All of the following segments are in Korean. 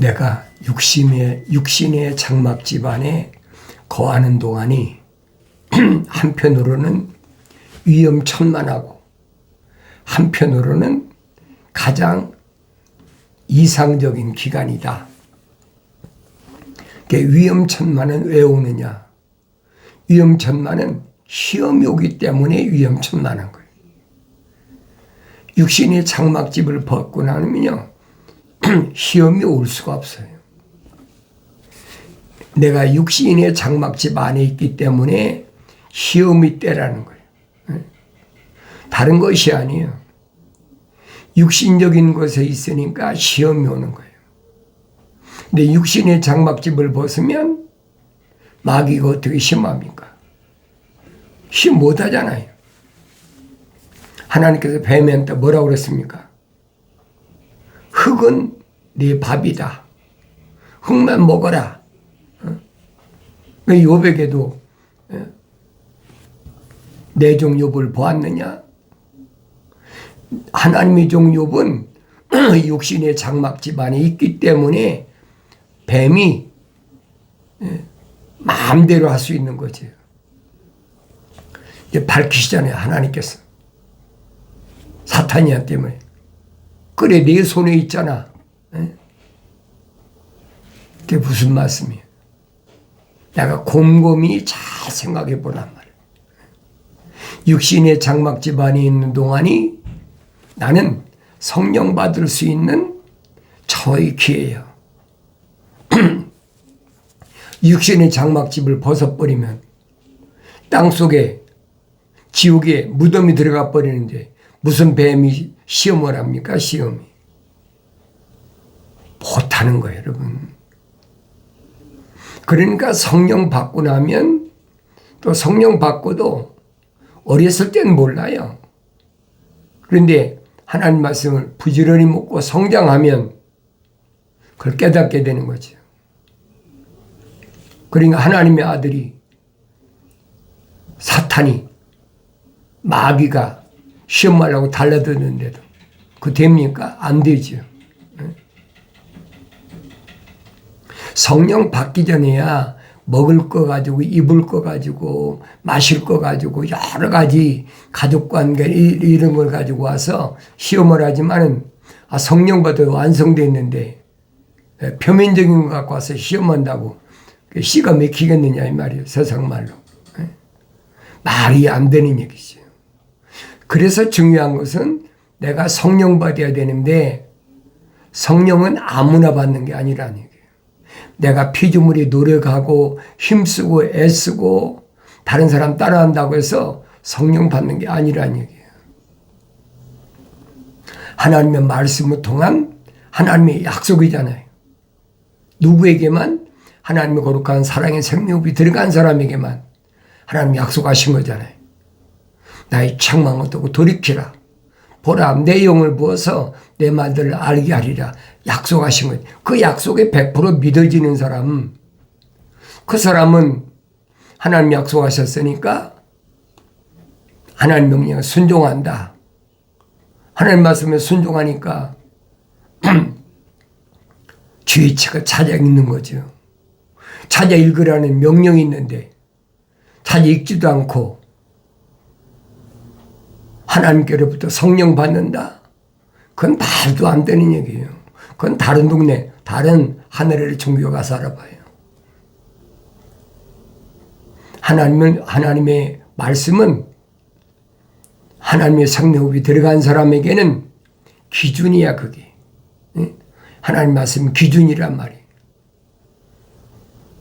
내가 육신의 장막 집안에 거하는 동안이 한편으로는 위험천만하고 한편으로는 가장 이상적인 기간이다. 위험천만은 왜 오느냐? 위험천만은 시험이 오기 때문에 위험천만한 거예요. 육신의 장막집을 벗고 나면요, 시험이 올 수가 없어요. 내가 육신의 장막집 안에 있기 때문에 시험이 때라는 거예요. 다른 것이 아니에요. 육신적인 것에 있으니까 시험이 오는 거예요. 근데 육신의 장막집을 벗으면 마귀가 어떻게 시험합니까? 시험 못하잖아요. 하나님께서 뱀한테 뭐라고 그랬습니까? 흙은 네 밥이다. 흙만 먹어라. 왜 욥에게도 내 종 욥을 보았느냐? 하나님의 종 욥은 육신의 장막집 안에 있기 때문에 뱀이 마음대로 할 수 있는 거죠. 이제 밝히시잖아요, 하나님께서. 사탄이야 때문에. 그래, 네 손에 있잖아. 그게 무슨 말씀이에요? 내가 곰곰이 잘 생각해 보란 말이에요. 육신의 장막집 안에 있는 동안이 나는 성령 받을 수 있는 저의 기회예요. 육신의 장막집을 벗어버리면 땅속에 지옥에 무덤이 들어가 버리는데 무슨 뱀이 시험을 합니까? 시험이. 못하는 거예요, 여러분. 그러니까 성령 받고 나면 또 성령 받고도 어렸을 땐 몰라요. 그런데 하나님 말씀을 부지런히 묵고 성장하면 그걸 깨닫게 되는 거죠. 그러니까 하나님의 아들이 사탄이 마귀가 시험하려고 달라드는데도 그 됩니까? 안 되죠. 성령 받기 전에야 먹을 거 가지고 입을 거 가지고 마실 거 가지고 여러 가지 가족관계 이런 걸 가지고 와서 시험을 하지만은 성령 받아도 완성되어 있는데 표면적인 것 갖고 와서 시험한다고 씨가 맥히겠느냐 이 말이에요. 세상 말로. 말이 안 되는 얘기죠. 그래서 중요한 것은 내가 성령 받아야 되는데 성령은 아무나 받는 게 아니라는 얘기예요. 내가 피조물이 노력하고 힘쓰고 애쓰고 다른 사람 따라한다고 해서 성령 받는 게 아니라는 얘기예요. 하나님의 말씀을 통한 하나님의 약속이잖아요. 누구에게만? 하나님의 거룩한 사랑의 생명이 들어간 사람에게만 하나님 약속하신 거잖아요. 나의 책망을 두고 돌이키라. 보라, 내 영을 부어서 내 말들을 알게 하리라. 약속하신 거예요. 그 약속에 100% 믿어지는 사람, 그 사람은 하나님 약속하셨으니까 하나님 명령에 순종한다. 하나님 말씀에 순종하니까 주의 책을 찾아 읽는 거죠. 찾아 읽으라는 명령이 있는데 찾아 읽지도 않고 하나님께로부터 성령 받는다? 그건 말도 안 되는 얘기예요. 그건 다른 동네, 다른 하늘의 종교 가서 알아봐요. 하나님의 말씀은 하나님의 생명이 들어간 사람에게는 기준이야, 그게. 하나님 말씀은 기준이란 말이에요.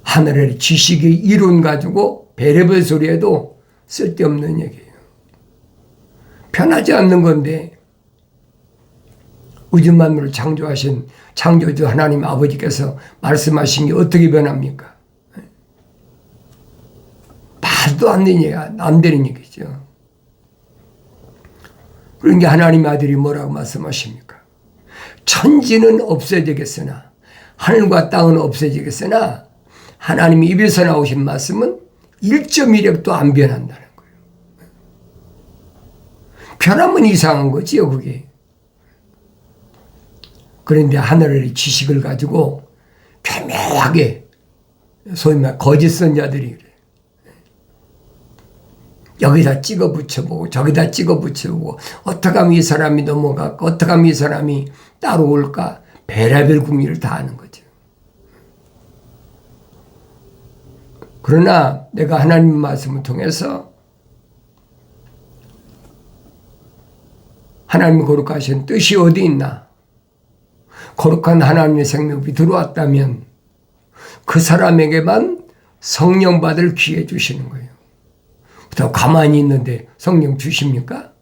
하늘의 지식의 이론 가지고 별의별 소리에도 쓸데없는 얘기예요. 편하지 않는 건데 우주 만물을 창조하신 창조주 하나님 아버지께서 말씀하신 게 어떻게 변합니까? 말도 안 되는 얘기죠. 그러니까 하나님의 아들이 뭐라고 말씀하십니까? 천지는 없어지겠으나 하늘과 땅은 없어지겠으나 하나님이 입에서 나오신 말씀은 1.1획도 안 변한다는 거예요. 변하면 이상한 거지요, 그게. 그런데 하늘의 지식을 가지고 교묘하게 소위 말 거짓 선자들이 그래. 여기다 찍어 붙여보고 저기다 찍어 붙여보고 어떻게 하면 이 사람이 넘어갈까 어떻게 하면 이 사람이 따라올까 별의별 궁리를 다 하는 거죠. 그러나 내가 하나님의 말씀을 통해서 하나님의 거룩하신 뜻이 어디 있나? 거룩한 하나님의 생명이 들어왔다면 그 사람에게만 성령 받을 기회 주시는 거예요. 더 가만히 있는데 성령 주십니까?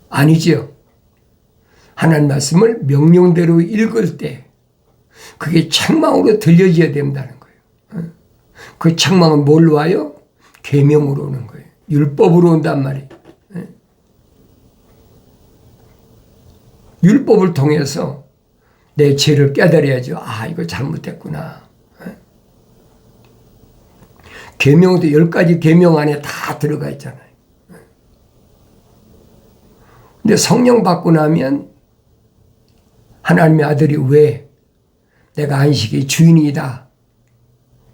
아니죠. 하나님 말씀을 명령대로 읽을 때 그게 책망으로 들려져야 된다는 거예요. 그 책망은 뭘로 와요? 계명으로 오는 거예요. 율법으로 온단 말이에요. 율법을 통해서 내 죄를 깨달아야죠. 아, 이거 잘못했구나. 계명도 10가지 계명 안에 다 들어가 있잖아요. 근데 성령 받고 나면 하나님의 아들이 왜 내가 안식의 주인이다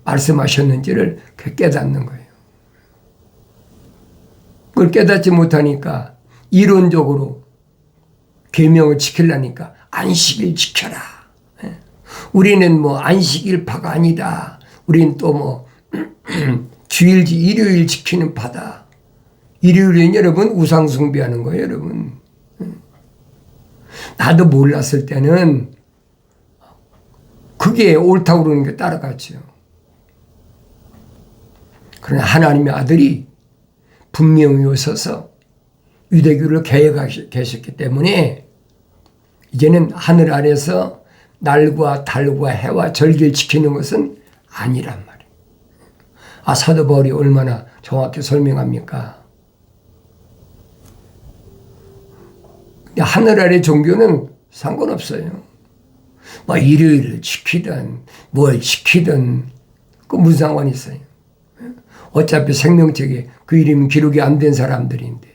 말씀하셨는지를 깨닫는 거예요. 그걸 깨닫지 못하니까 이론적으로 계명을 지키려니까 안식일 지켜라. 우리는 뭐 안식일파가 아니다. 우리는 또 뭐 주일지 일요일 지키는 파다. 일요일은 여러분 우상 숭배하는 거예요, 여러분. 나도 몰랐을 때는 그게 옳다고 그러는 게 따라갔죠. 그러나 하나님의 아들이 분명히 오셔서 유대교를 개혁하셨기 때문에 이제는 하늘 아래서 날과 달과 해와 절기를 지키는 것은 아니란 말이에요. 아, 사도 바울이 얼마나 정확히 설명합니까? 하늘 아래 종교는 상관없어요. 뭐 일요일을 지키든 뭘 지키든 그 무슨 상관이 있어요. 어차피 생명책에 그 이름이 기록이 안 된 사람들인데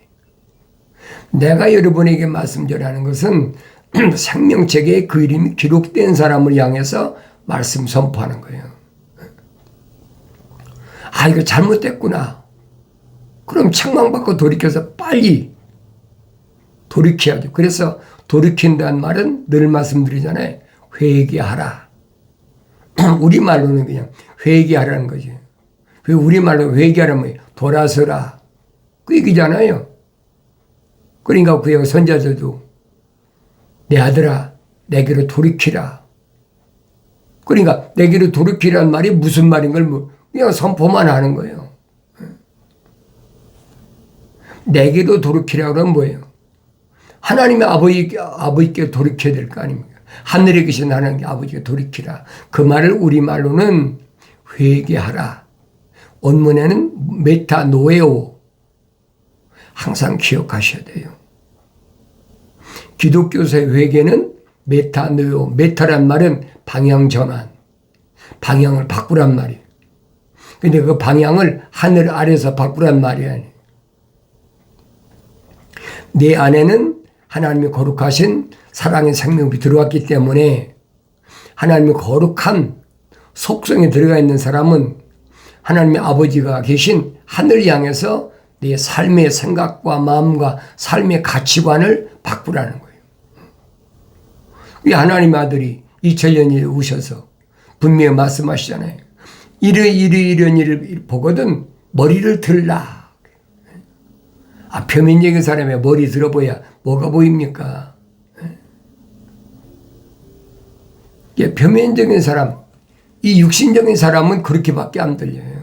내가 여러분에게 말씀 전하는 것은 생명책에 그 이름이 기록된 사람을 향해서 말씀 선포하는 거예요. 아, 이거 잘못됐구나. 그럼 책망받고 돌이켜서 빨리 돌이켜야죠. 그래서 돌이킨다는 말은 늘 말씀드리잖아요. 회개하라. 우리말로는 그냥 회개하라는 거지. 왜 우리말로 회개하라면 뭐예요? 돌아서라. 그 얘기잖아요. 그러니까 그 선자들도 내 아들아 내게로 돌이키라. 그러니까 내게로 돌이키라는 말이 무슨 말인 걸 그냥 선포만 하는 거예요. 내게로 돌이키라고 하면 뭐예요? 하나님의 아버지께 돌이켜야 될 거 아닙니까? 하늘에 계신 하나님의 아버지께 돌이키라. 그 말을 우리말로는 회개하라. 원문에는 메타노에오. 항상 기억하셔야 돼요. 기독교서의 회개는 메타노에오. 메타란 말은 방향 전환. 방향을 바꾸란 말이에요. 근데 그 방향을 하늘 아래서 바꾸란 말이 아니에요. 내 안에는 하나님의 거룩하신 사랑의 생명이 들어왔기 때문에 하나님의 거룩한 속성에 들어가 있는 사람은 하나님의 아버지가 계신 하늘 향해서 내 삶의 생각과 마음과 삶의 가치관을 바꾸라는 거예요. 이 하나님의 아들이 2000년에 오셔서 분명히 말씀하시잖아요. 이런 일을 보거든 머리를 들라. 아, 표면적인 사람의 머리 들어보야 뭐가 보입니까? 예, 표면적인 사람, 이 육신적인 사람은 그렇게밖에 안 들려요.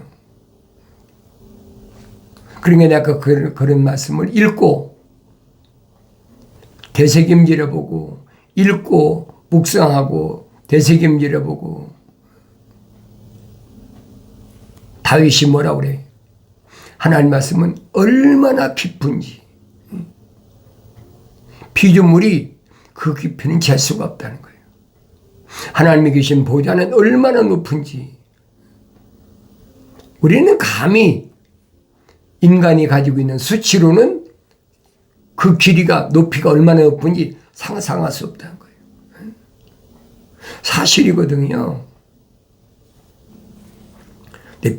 그러니까 내가 그런 말씀을 읽고 되새김질해보고 읽고 묵상하고 되새김질해보고 다윗이 뭐라고 그래? 하나님 말씀은 얼마나 깊은지 피조물이 그 깊이는 잴 수가 없다는 거예요. 하나님이 계신 보좌는 얼마나 높은지 우리는 감히 인간이 가지고 있는 수치로는 그 길이가 높이가 얼마나 높은지 상상할 수 없다는 거예요. 사실이거든요. 근데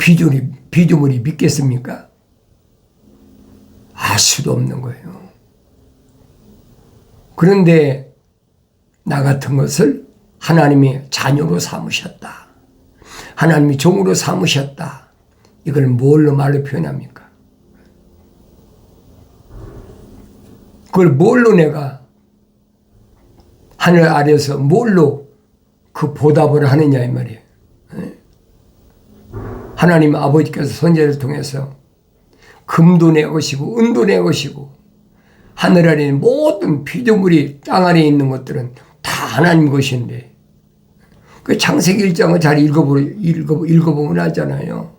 피조물이 믿겠습니까? 알 수도 없는 거예요. 그런데 나 같은 것을 하나님의 자녀로 삼으셨다. 하나님이 종으로 삼으셨다. 이걸 뭘로 말로 표현합니까? 그걸 뭘로 내가 하늘 아래서 뭘로 그 보답을 하느냐 이 말이에요. 하나님 아버지께서 선지자를 통해서 금도 내 것이고 은도 내 것이고 하늘 아래 있는 모든 피조물이 땅 아래에 있는 것들은 다 하나님 것인데 그 창세기 1장을 잘 읽어보면 알잖아요.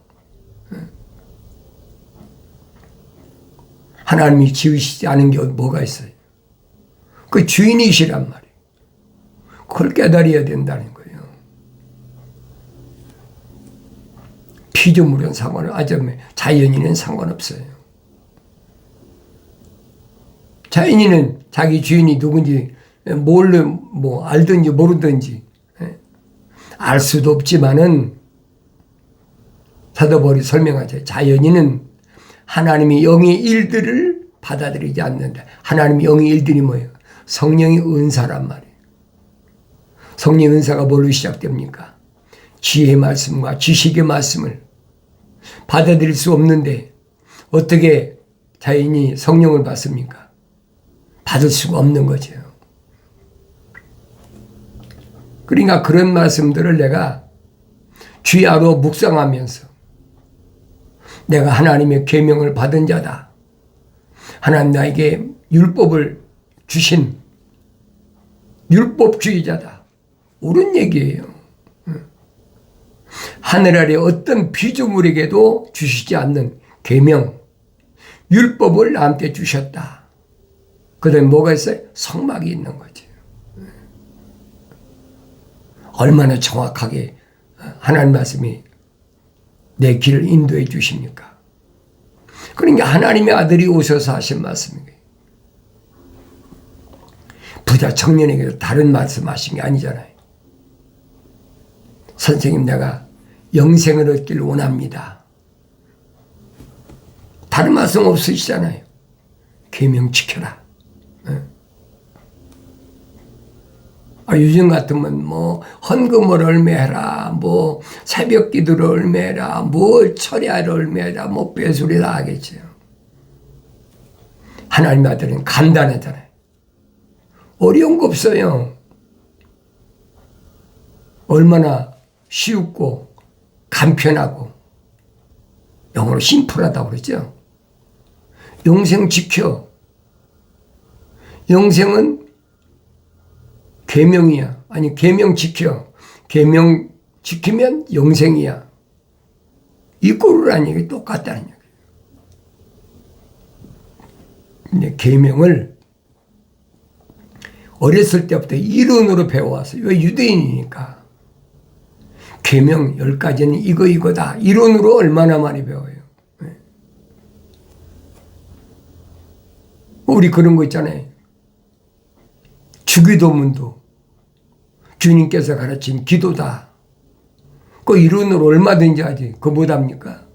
하나님이 지으시지 않은 게 뭐가 있어요? 그 주인이시란 말이에요. 그걸 깨달아야 된다는 거예요. 피조물은 자연인은 상관없어요. 자연인은 자기 주인이 누군지 알든지 모르든지 알 수도 없지만은 사도 바울이 설명하죠. 자연인은 하나님의 영의 일들을 받아들이지 않는다. 하나님의 영의 일들이 뭐예요? 성령의 은사란 말이에요. 성령의 은사가 뭘로 시작됩니까? 지혜의 말씀과 지식의 말씀을 받아들일 수 없는데 어떻게 자연이 성령을 받습니까? 받을 수가 없는 거죠. 그러니까 그런 말씀들을 내가 주야로 묵상하면서 내가 하나님의 계명을 받은 자다. 하나님 나에게 율법을 주신 율법주의자다. 옳은 얘기예요. 하늘 아래 어떤 피조물에게도 주시지 않는 계명, 율법을 나한테 주셨다. 그 다음에 뭐가 있어요? 성막이 있는 거지. 얼마나 정확하게 하나님 말씀이 내 길을 인도해 주십니까? 그러니까 하나님의 아들이 오셔서 하신 말씀이에요. 부자 청년에게도 다른 말씀 하신 게 아니잖아요. 선생님 내가 영생을 얻기를 원합니다. 다른 말씀 없으시잖아요. 계명 지켜라. 요즘 같으면 헌금을 얼마해라, 새벽 기도를 얼마해라, 철야를 얼마해라, 배수리 다 하겠죠. 하나님의 아들은 간단하잖아요. 어려운 거 없어요. 얼마나 쉽고 간편하고 영어로 심플하다고 그러죠. 영생 지켜. 영생은 계명이야. 아니 계명 지켜. 계명 지키면 영생이야. 이 꼴이라는 얘기 똑같다는 얘기예요. 근데 계명을 어렸을 때부터 이론으로 배워왔어요. 왜 유대인이니까. 계명 10가지는 이거다. 이론으로 얼마나 많이 배워요. 우리 그런 거 있잖아요. 주기도문도 주님께서 가르친 기도다. 그 이론으로 얼마든지 하지. 그거 못합니까?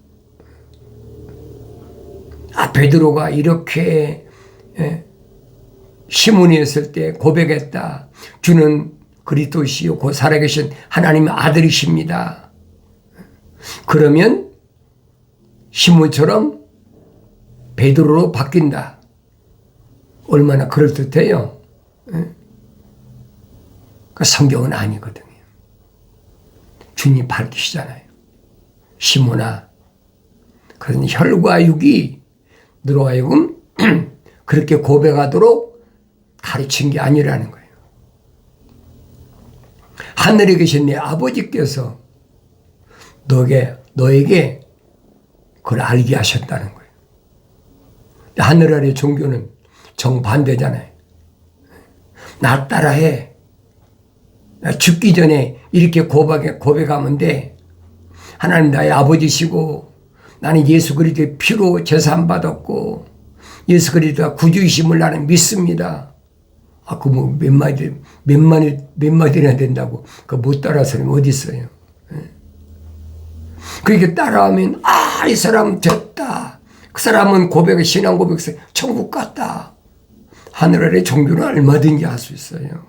베드로가 이렇게 시몬이었을 때 고백했다. 주는 그리스도시요 곧 살아계신 하나님의 아들이십니다. 그러면 시몬처럼 베드로로 바뀐다. 얼마나 그럴듯해요. 그 성경은 아니거든요. 주님 밝히시잖아요. 시몬아, 그런 혈과 육이 너로 하여금 그렇게 고백하도록 가르친 게 아니라는 거예요. 하늘에 계신 내 아버지께서 너에게 그걸 알게 하셨다는 거예요. 하늘 아래 종교는 정반대잖아요. 나 따라해. 나 죽기 전에 이렇게 고백하면 돼. 하나님 나의 아버지시고 나는 예수 그리스도의 피로 제사함 받았고 예수 그리스도가 구주이심을 나는 믿습니다. 그 뭐 몇 마디나 된다고 그 못 따라 사람이 어디 있어요? 그렇게 따라하면 이 사람 됐다. 그 사람은 신앙 고백에서 천국 갔다. 하늘 아래 종교는 얼마든지 할 수 있어요.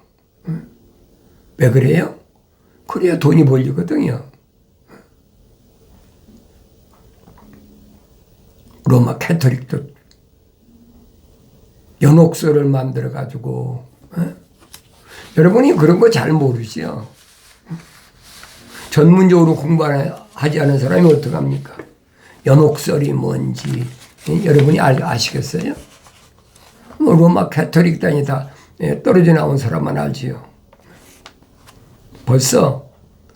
왜 그래요? 그래야 돈이 벌리거든요. 로마 캐토릭도 연옥서를 만들어가지고, 여러분이 그런 거 잘 모르죠. 전문적으로 공부하지 않은 사람이 어떡합니까? 연옥설이 뭔지, 여러분이 아시겠어요? 뭐 로마 캐토릭 다니다 떨어져 나온 사람만 알지요. 벌써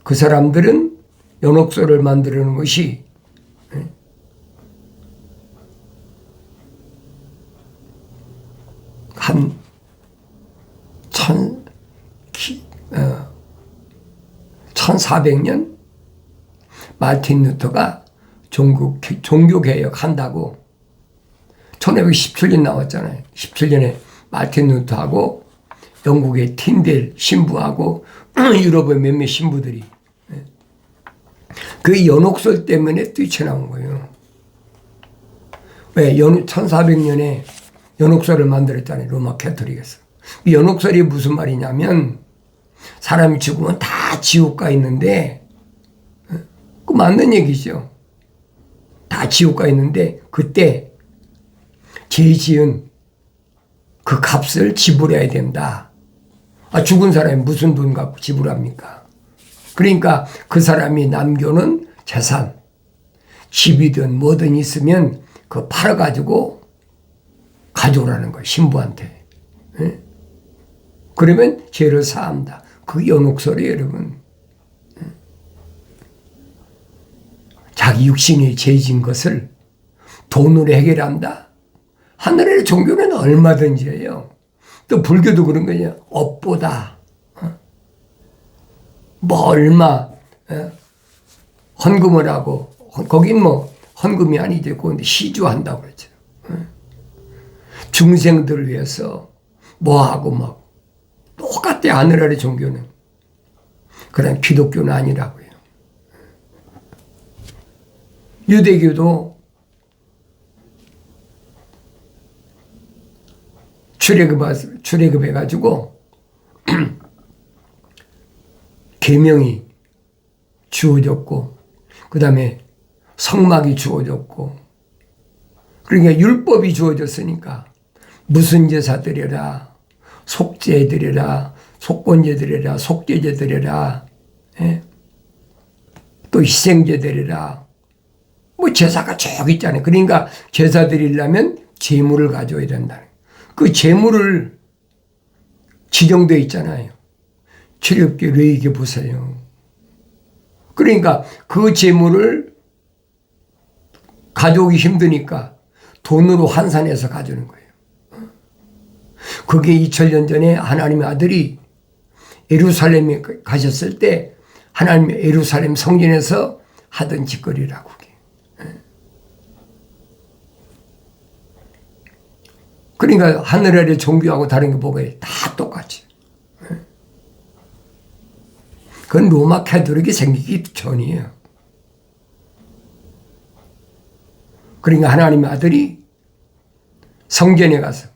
그 사람들은 연옥설을 만드는 것이 한 1400년 마틴 루터가 종교개혁 한다고 1517년 나왔잖아요. 17년에 마틴 루터하고 영국의 틴델 신부하고 유럽의 몇몇 신부들이 그 연옥설 때문에 뛰쳐나온 거예요. 왜? 1400년에 연옥설을 만들었잖아요. 로마 캐토릭에서. 이 연옥설이 무슨 말이냐면 사람이 죽으면 다 지옥 가 있는데 그 맞는 얘기죠. 다 지옥 가 있는데 그때 죄 지은 그 값을 지불해야 된다. 죽은 사람이 무슨 돈 갖고 지불합니까? 그러니까 그 사람이 남겨놓은 재산, 집이든 뭐든 있으면 그거 팔아가지고 가져오라는 거예요. 신부한테. 그러면 죄를 사한다. 그 연옥설이에요, 여러분. 자기 육신이 죄진 것을 돈으로 해결한다. 하늘의 종교는 얼마든지 해요. 또 불교도 그런 거냐. 업보다. 뭐 얼마 헌금을 하고 거긴 뭐 헌금이 아니죠. 그런데 시주한다고 그러죠. 중생들을 위해서 뭐하고 막 똑같아. 하늘 아래 종교는. 그런 기독교는 아니라고요. 유대교도 출애굽해가지고 계명이 주어졌고 그 다음에 성막이 주어졌고 그러니까 율법이 주어졌으니까 무슨 제사 드려라, 속죄 드려라, 속건제 드려라, 속죄제 드려라, 또 희생제 드려라. 뭐 제사가 쭉 있잖아요. 그러니까 제사 드리려면 제물을 가져야 된다는. 그 제물을 지정되어 있잖아요. 출애굽기 레위기 보세요. 그러니까 그 제물을 가져오기 힘드니까 돈으로 환산해서 가져오는 거예요. 그게 2000년 전에 하나님의 아들이 예루살렘에 가셨을 때 하나님의 예루살렘 성전에서 하던 짓거리라고. 그러니까 하늘 아래 종교하고 다른 게 뭐가 있어요? 다 똑같이. 그건 로마 캐토릭이 생기기 전이에요. 그러니까 하나님의 아들이 성전에 가서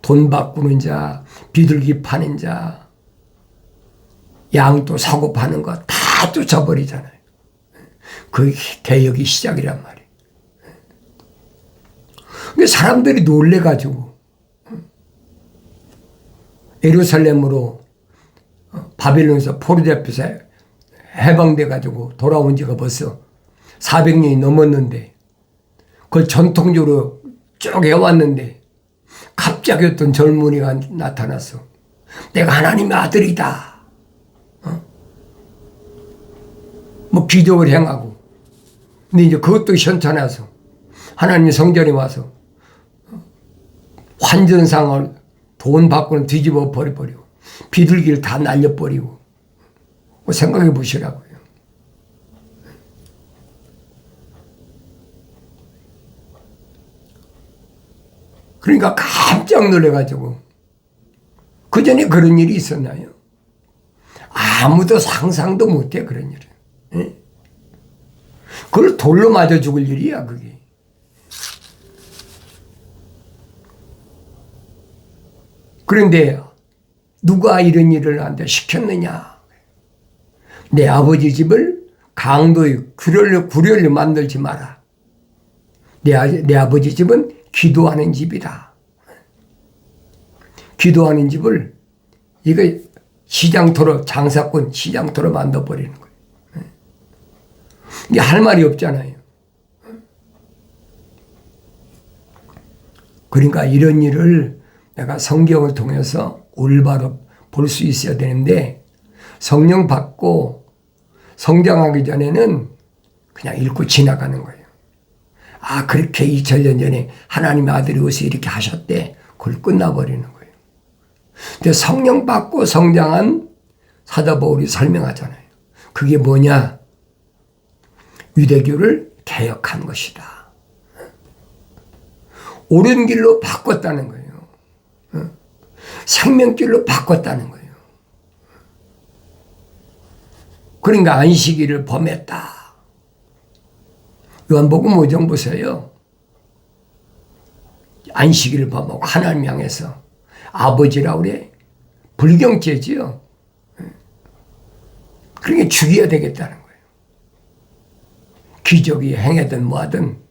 돈 바꾸는 자, 비둘기 파는 자, 양도 사고 파는 거 다 쫓아버리잖아요. 그 개혁이 시작이란 말이에요. 근데 사람들이 놀래가지고 예루살렘으로 바빌론에서 포로 잡혀서 해방돼가지고 돌아온 지가 벌써 400년이 넘었는데 그걸 전통적으로 쭉 해왔는데 갑자기 어떤 젊은이가 나타나서 내가 하나님의 아들이다. 뭐 기적을 행하고 근데 이제 그것도 현찮아서 하나님의 성전에 와서 환전상을 돈 받고는 뒤집어 버려버리고 비둘기를 다 날려버리고 생각해 보시라고요. 그러니까 깜짝 놀래가지고 그전에 그런 일이 있었나요? 아무도 상상도 못해, 그런 일은. 예? 그걸 돌로 맞아 죽을 일이야, 그게. 그런데 누가 이런 일을 나한테 시켰느냐? 내 아버지 집을 강도의 구렬로 만들지 마라. 내 아버지 집은 기도하는 집이다. 기도하는 집을 이거 시장터로, 장사꾼 시장터로 만들어버리는 거예요. 이게 할 말이 없잖아요. 그러니까 이런 일을 내가 성경을 통해서 올바로 볼 수 있어야 되는데, 성령 받고 성장하기 전에는 그냥 읽고 지나가는 거예요. 아, 그렇게 2000년 전에 하나님의 아들이 오셔서 이렇게 하셨대. 그걸 끝나버리는 거예요. 근데 성령 받고 성장한 사도 바울이 설명하잖아요. 그게 뭐냐? 유대교를 개혁한 것이다. 옳은 길로 바꿨다는 거예요. 생명길로 바꿨다는 거예요. 그러니까 안식일을 범했다. 요한복음 5장 보세요. 안식일을 범하고 하나님 향해서 아버지라고 그래. 불경죄지요. 그러니까 죽여야 되겠다는 거예요. 기적이 행하든 뭐하든.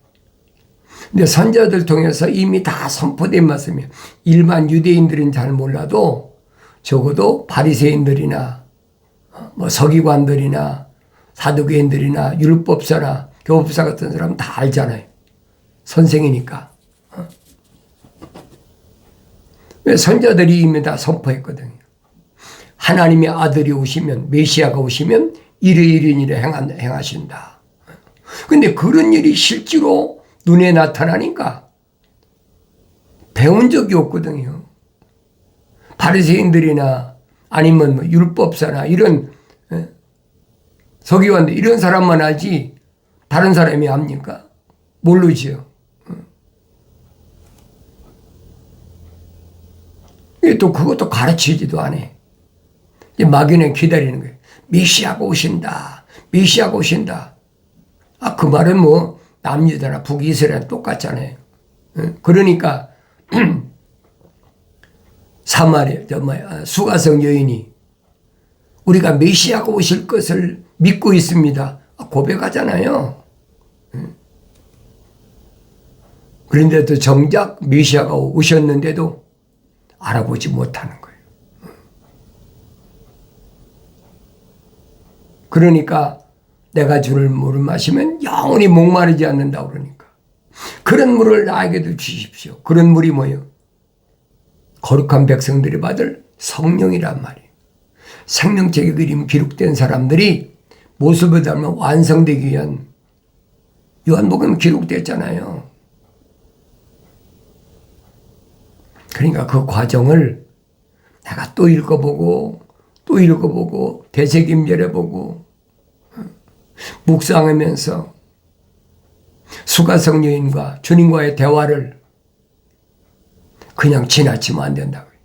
근데 선자들 통해서 이미 다 선포된 말씀이에요. 일반 유대인들은 잘 몰라도 적어도 바리새인들이나 뭐 서기관들이나 사두개인들이나 율법사나 교법사 같은 사람은 다 알잖아요. 선생이니까. 왜 선자들이 이미 다 선포했거든요. 하나님의 아들이 오시면, 메시아가 오시면 이런 일을 행하신다. 근데 그런 일이 실제로 눈에 나타나니까 배운 적이 없거든요. 바리새인들이나 아니면 뭐 율법사나 이런 서기관들 이런 사람만 알지 다른 사람이 압니까? 모르지요. 또 그것도 가르치지도 않아. 막연히 기다리는 거예요. 메시아가 오신다. 메시아가 오신다. 아, 그 말은 뭐 남유다나 북이스라엘 똑같잖아요. 그러니까 사마리아 수가성 여인이 우리가 메시아가 오실 것을 믿고 있습니다. 고백하잖아요. 그런데도 정작 메시아가 오셨는데도 알아보지 못하는 거예요. 그러니까 내가 주를 물을 마시면 영원히 목마르지 않는다 그러니까 그런 물을 나에게도 주십시오. 그런 물이 뭐예요? 거룩한 백성들이 받을 성령이란 말이에요. 생명책의 그림 기록된 사람들이 모습을 닮아 완성되기 위한 요한복음 기록됐잖아요. 그러니까 그 과정을 내가 또 읽어보고 또 읽어보고 되새김질해보고 묵상하면서 수가성 여인과 주님과의 대화를 그냥 지나치면 안 된다고요.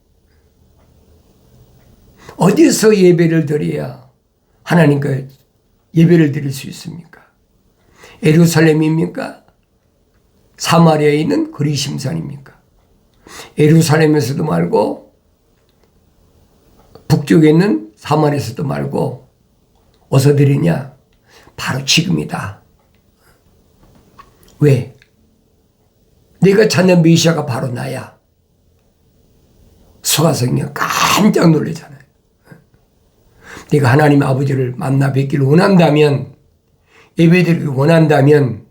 어디서 예배를 드려야 하나님께 예배를 드릴 수 있습니까? 예루살렘입니까? 사마리아에 있는 그리심산입니까? 예루살렘에서도 말고 북쪽에 있는 사마리아에서도 말고 어디서 드리냐? 바로 지금이다. 왜? 네가 찾는 메시아가 바로 나야. 수가성이 깜짝 놀라잖아요. 네가 하나님 아버지를 만나 뵙기를 원한다면, 예배드리기 원한다면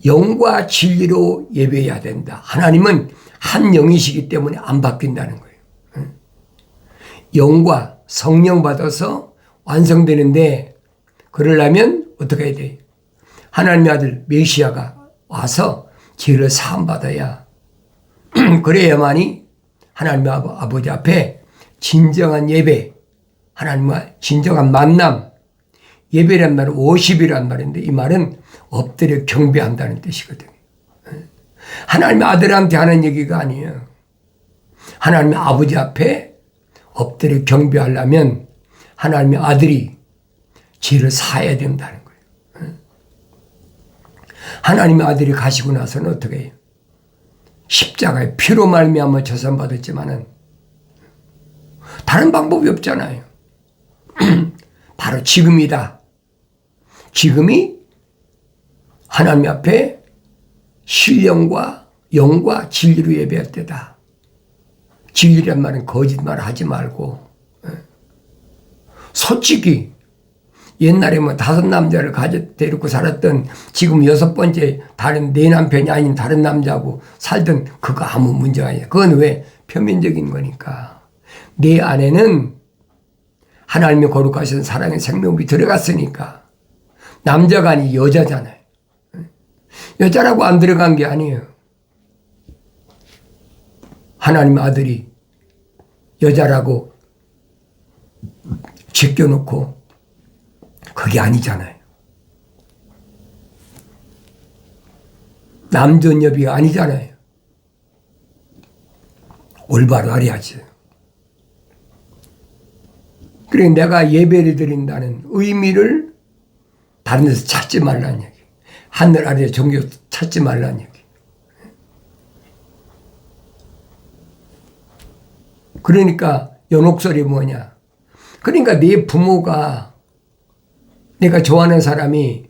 영과 진리로 예배해야 된다. 하나님은 한 영이시기 때문에 안 바뀐다는 거예요. 영과 성령 받아서 완성되는데 그러려면 어떻게 해야 돼요? 하나님의 아들 메시아가 와서 죄를 사함받아야 그래야만이 하나님의 아버지 앞에 진정한 예배, 하나님과 진정한 만남, 예배란 말은 워십이란 말인데 이 말은 엎드려 경배한다는 뜻이거든요. 하나님의 아들한테 하는 얘기가 아니에요. 하나님의 아버지 앞에 엎드려 경배하려면 하나님의 아들이 죄를 사해야 된다는 거예요. 하나님의 아들이 가시고 나서는 어떻게 해요? 십자가의 피로 말미암아 저산받았지만은 다른 방법이 없잖아요. 바로 지금이다. 지금이 하나님 앞에 신령과 영과 진리로 예배할 때다. 진리란 말은 거짓말 하지 말고 솔직히 옛날에 뭐 5 남자를 데리고 살았던 지금 6번째 다른 내 남편이 아닌 다른 남자하고 살던 그거 아무 문제가 아니야. 그건 왜? 표면적인 거니까. 내 안에는 하나님의 거룩하신 사랑의 생명이 들어갔으니까. 남자가 아니 여자잖아요. 여자라고 안 들어간 게 아니에요. 하나님의 아들이 여자라고 제껴놓고 그게 아니잖아요. 남전여비가 아니잖아요. 올바로 알아야지. 그러니까 내가 예배를 드린다는 의미를 다른 데서 찾지 말라는 얘기. 하늘 아래 종교 찾지 말라는 얘기. 그러니까 연옥설이 뭐냐. 그러니까 네 부모가 내가 좋아하는 사람이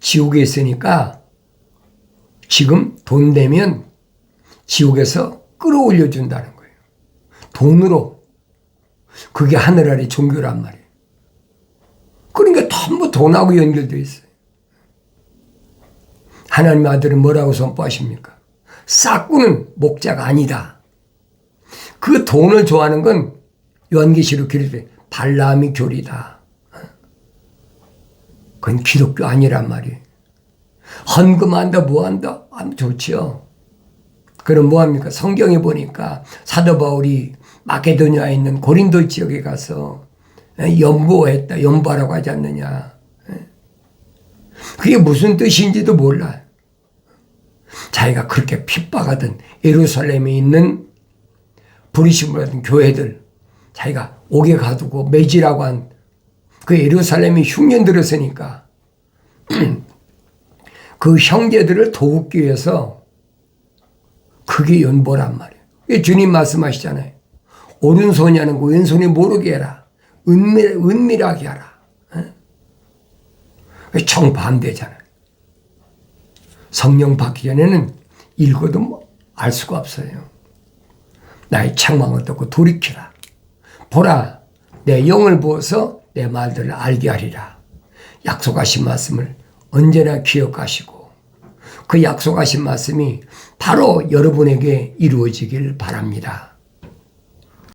지옥에 있으니까 지금 돈 내면 지옥에서 끌어올려 준다는 거예요. 돈으로. 그게 하늘 아래 종교란 말이에요. 그러니까 전부 돈하고 연결되어 있어요. 하나님의 아들은 뭐라고 선포하십니까? 싹구는 목자가 아니다. 그 돈을 좋아하는 건 요한계시록 기록돼 발람이 교리다. 그건 기독교 아니란 말이에요. 헌금한다 뭐한다? 좋지요. 그럼 뭐합니까? 성경에 보니까 사도 바울이 마케도니아에 있는 고린도 지역에 가서 연보했다. 연보하라고 하지 않느냐. 그게 무슨 뜻인지도 몰라요. 자기가 그렇게 핍박하던 예루살렘에 있는 부르심을 받은 교회들 자기가 옥에 가두고 매지라고 한 그 예루살렘이 흉년 들었으니까 그 형제들을 도우기 위해서 그게 연보란 말이에요. 주님 말씀하시잖아요. 오른손이 하는 거 왼손이 모르게 해라. 은밀하게 하라. 정반대잖아요. 성령 받기 전에는 읽어도 알 수가 없어요. 나의 책망을 듣고 돌이키라. 보라, 내 영을 부어서 내 말들을 알게 하리라. 약속하신 말씀을 언제나 기억하시고 그 약속하신 말씀이 바로 여러분에게 이루어지길 바랍니다.